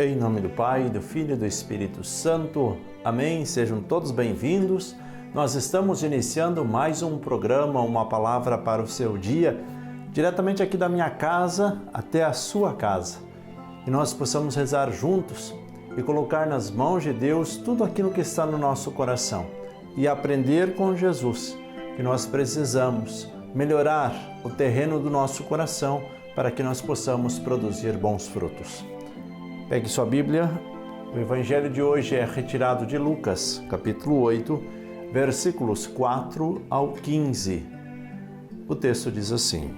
Em nome do Pai, do Filho e do Espírito Santo. Amém. Sejam todos bem-vindos. Nós estamos iniciando mais um programa, uma palavra para o seu dia, diretamente aqui da minha casa até a sua casa. Que nós possamos rezar juntos e colocar nas mãos de Deus tudo aquilo que está no nosso coração e aprender com Jesus que nós precisamos melhorar o terreno do nosso coração para que nós possamos produzir bons frutos. Pegue sua Bíblia, o Evangelho de hoje é retirado de Lucas, capítulo 8, versículos 4 ao 15. O texto diz assim: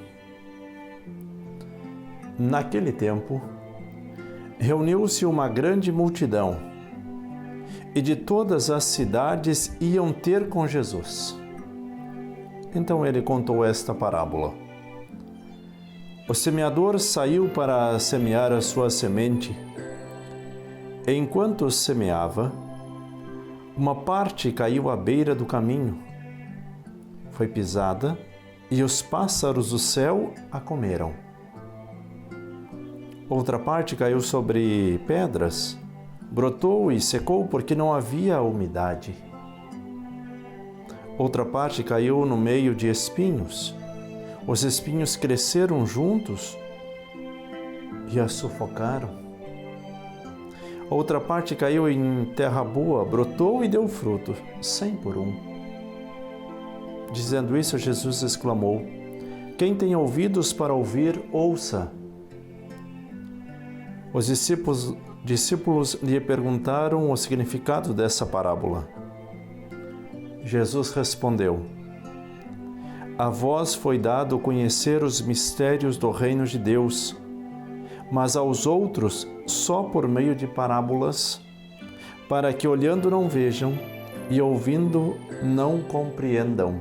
Naquele tempo, reuniu-se uma grande multidão, e de todas as cidades iam ter com Jesus. Então ele contou esta parábola. O semeador saiu para semear a sua semente. Enquanto semeava, uma parte caiu à beira do caminho. Foi pisada e os pássaros do céu a comeram. Outra parte caiu sobre pedras, brotou e secou porque não havia umidade. Outra parte caiu no meio de espinhos. Os espinhos cresceram juntos e a sufocaram. Outra parte caiu em terra boa, brotou e deu fruto, 100 por 1. Dizendo isso, Jesus exclamou: Quem tem ouvidos para ouvir, ouça. Os discípulos lhe perguntaram o significado dessa parábola. Jesus respondeu: A vós foi dado conhecer os mistérios do reino de Deus, mas aos outros só por meio de parábolas, para que olhando não vejam e ouvindo não compreendam.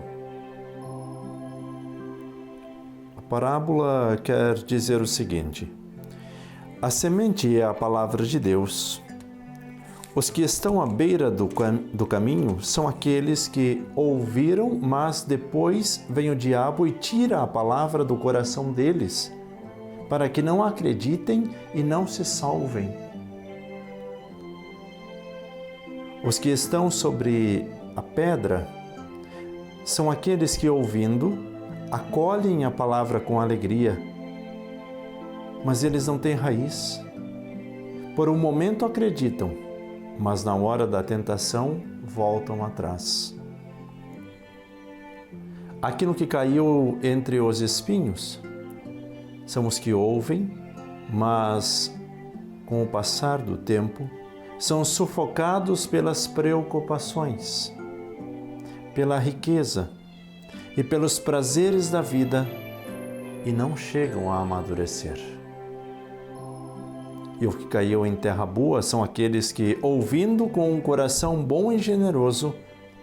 A parábola quer dizer o seguinte: a semente é a palavra de Deus. Os que estão à beira do caminho são aqueles que ouviram, mas depois vem o diabo e tira a palavra do coração deles, para que não acreditem e não se salvem. Os que estão sobre a pedra são aqueles que, ouvindo, acolhem a palavra com alegria, mas eles não têm raiz. Por um momento acreditam, mas na hora da tentação voltam atrás. Aquilo que caiu entre os espinhos são os que ouvem, mas com o passar do tempo são sufocados pelas preocupações, pela riqueza e pelos prazeres da vida e não chegam a amadurecer. E o que caiu em terra boa são aqueles que, ouvindo com um coração bom e generoso,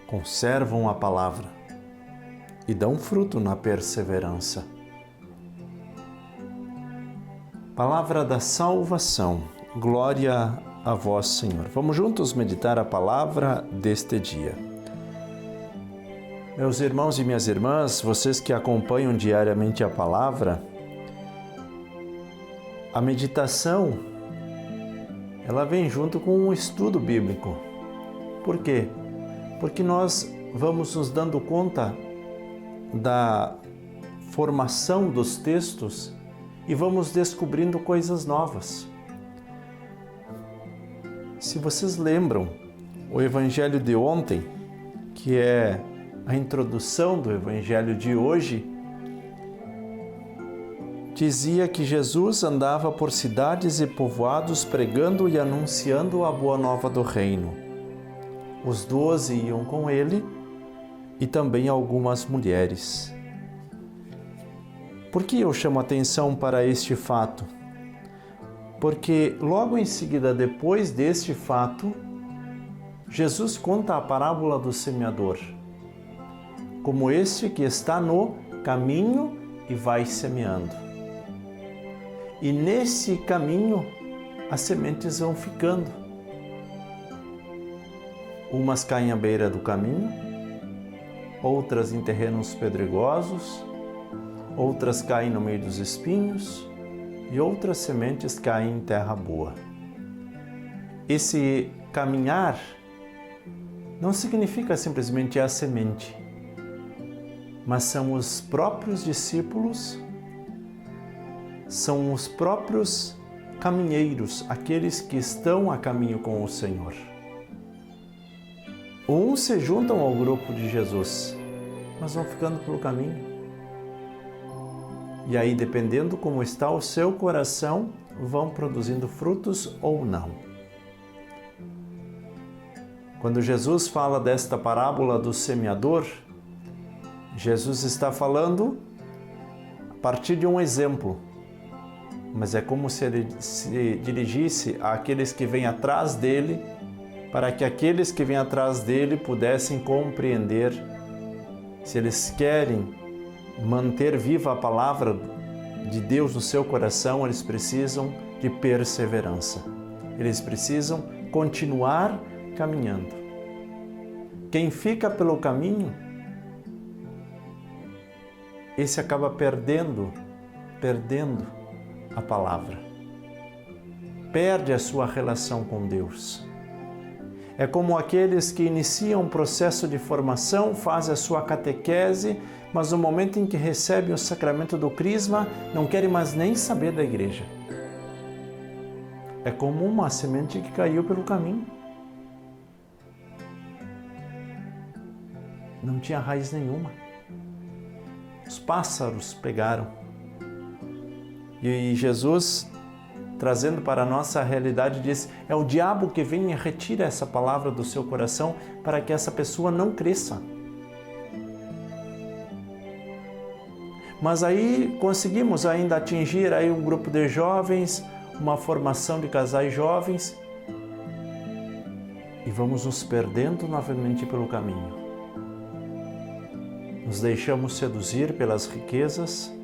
conservam a palavra e dão fruto na perseverança. Palavra da salvação. Glória a vós, Senhor. Vamos juntos meditar a palavra deste dia. Meus irmãos e minhas irmãs, vocês que acompanham diariamente a palavra, a meditação, ela vem junto com um estudo bíblico. Por quê? Porque nós vamos nos dando conta da formação dos textos e vamos descobrindo coisas novas. Se vocês lembram, o Evangelho de ontem, que é a introdução do Evangelho de hoje, dizia que Jesus andava por cidades e povoados pregando e anunciando a boa nova do reino. Os 12 iam com ele e também algumas mulheres. Por que eu chamo atenção para este fato? Porque logo em seguida, depois deste fato, Jesus conta a parábola do semeador, como este que está no caminho e vai semeando. E nesse caminho, as sementes vão ficando. Umas caem à beira do caminho, outras em terrenos pedregosos, outras caem no meio dos espinhos e outras sementes caem em terra boa. esse caminhar não significa simplesmente a semente, mas são os próprios discípulos, são os próprios caminheiros, aqueles que estão a caminho com o Senhor. Uns se juntam ao grupo de Jesus, mas vão ficando pelo caminho. E aí, dependendo como está o seu coração, vão produzindo frutos ou não. Quando Jesus fala desta parábola do semeador, Jesus está falando a partir de um exemplo, mas é como se ele se dirigisse àqueles que vêm atrás dele, para que aqueles que vêm atrás dele pudessem compreender. Se eles querem manter viva a palavra de Deus no seu coração, eles precisam de perseverança. Eles precisam continuar caminhando. Quem fica pelo caminho, esse acaba perdendo a palavra. Perde a sua relação com Deus. É como aqueles que iniciam um processo de formação, fazem a sua catequese, mas no momento em que recebem o sacramento do crisma, não querem mais nem saber da igreja. É como uma semente que caiu pelo caminho. Não tinha raiz nenhuma. Os pássaros pegaram. E Jesus, trazendo para a nossa realidade, diz: é o diabo que vem e retira essa palavra do seu coração para que essa pessoa não cresça. Mas aí conseguimos ainda atingir aí um grupo de jovens, uma formação de casais jovens, e vamos nos perdendo novamente pelo caminho. Nos deixamos seduzir pelas riquezas,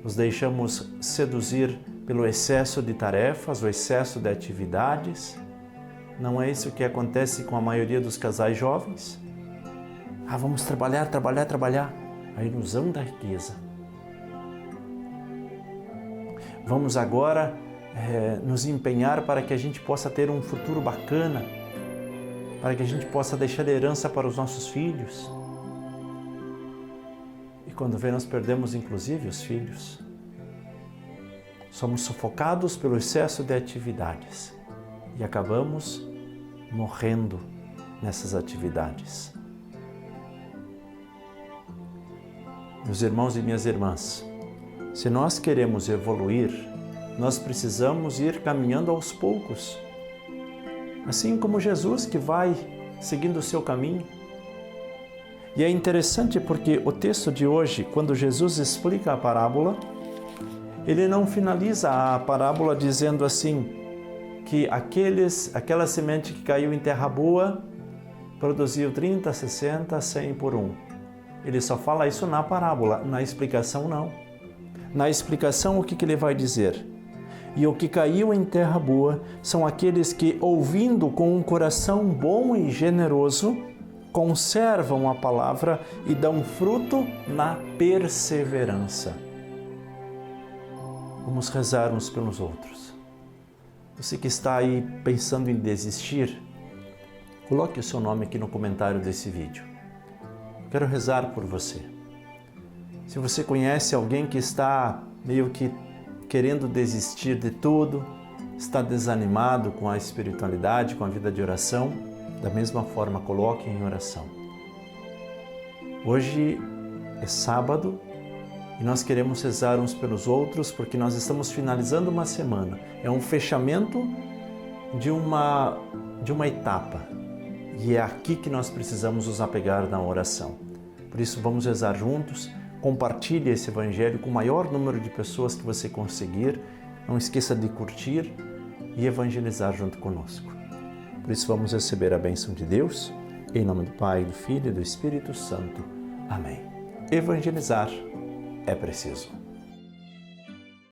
nos deixamos seduzir pelo excesso de tarefas, o excesso de atividades. Não é isso que acontece com a maioria dos casais jovens? Vamos trabalhar. A ilusão da riqueza. Vamos agora nos empenhar para que a gente possa ter um futuro bacana, para que a gente possa deixar herança para os nossos filhos. E quando vê, nós perdemos inclusive os filhos. Somos sufocados pelo excesso de atividades e acabamos morrendo nessas atividades. Meus irmãos e minhas irmãs, se nós queremos evoluir, nós precisamos ir caminhando aos poucos, assim como Jesus, que vai seguindo o seu caminho. E é interessante porque o texto de hoje, quando Jesus explica a parábola, ele não finaliza a parábola dizendo assim, que aquela semente que caiu em terra boa produziu 30, 60, 100 por um. Ele só fala isso na parábola, na explicação não. Na explicação, o que ele vai dizer? E o que caiu em terra boa são aqueles que, ouvindo com um coração bom e generoso, conservam a palavra e dão fruto na perseverança. Vamos rezar uns pelos outros. Você que está aí pensando em desistir, coloque o seu nome aqui no comentário desse vídeo. Quero rezar por você. Se você conhece alguém que está meio que querendo desistir de tudo, está desanimado com a espiritualidade, com a vida de oração, da mesma forma, coloque em oração. Hoje é sábado e nós queremos rezar uns pelos outros porque nós estamos finalizando uma semana. É um fechamento de uma etapa. E é aqui que nós precisamos nos apegar na oração. Por isso, vamos rezar juntos. Compartilhe esse evangelho com o maior número de pessoas que você conseguir. Não esqueça de curtir e evangelizar junto conosco. Por isso, vamos receber a bênção de Deus. Em nome do Pai, do Filho e do Espírito Santo. Amém. Evangelizar é preciso.